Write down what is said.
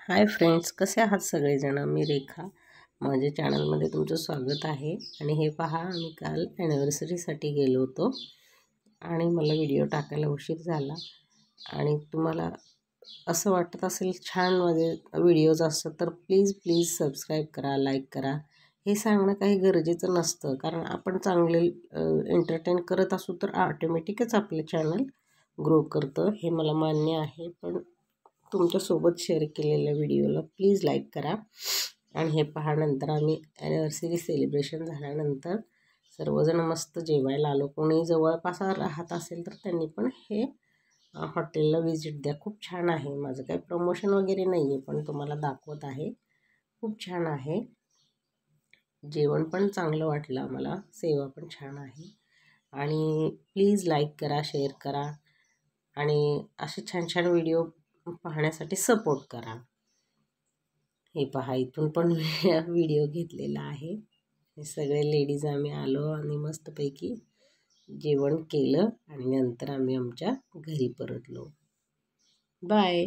Hi friends, कसे आहात सगळेजण? मी रेखा, माझ्या चॅनलमध्ये तुमचं स्वागत आहे. आणि हे पहा, आम्ही काल ॲनिव्हर्सरीसाठी गेलो होतो आणि मला व्हिडिओ टाकायला उशीर झाला. आणि तुम्हाला असं वाटत असेल छान माझे व्हिडिओज असतात तर प्लीज सबस्क्राईब करा, लाईक करा. हे सांगणं काही गरजेचं नसतं, कारण आपण चांगले एंटरटेन करत असू तर ऑटोमॅटिकच आपलं चॅनल ग्रो करतं. हे मला मान्य आहे, पण तुमच्यासोबत शेअर केलेल्या व्हिडिओला प्लीज लाईक करा. आणि हे पहा, नंतर आम्ही ॲनिव्हर्सरी सेलिब्रेशन झाल्यानंतर सर्वजण मस्त जेवायला आलो. कोणी जवळपास राहत असेल तर त्यांनी पण हे हॉटेलला व्हिजिट द्या. खूप छान आहे. माझं काही प्रमोशन वगैरे नाही आहे, पण तुम्हाला दाखवत आहे. खूप छान आहे. जेवण पण चांगलं वाटलं आम्हाला, सेवा पण छान आहे. आणि प्लीज लाईक करा, शेअर करा आणि असे छान छान व्हिडिओ पाहण्यासाठी सपोर्ट करा. हे पहा, इथून पण व्हिडिओ घेतलेला आहे. हे सगळे लेडीज आम्ही आलो आणि मस्तपैकी जेवण केलं आणि नंतर आम्ही आमच्या घरी परतलो. बाय.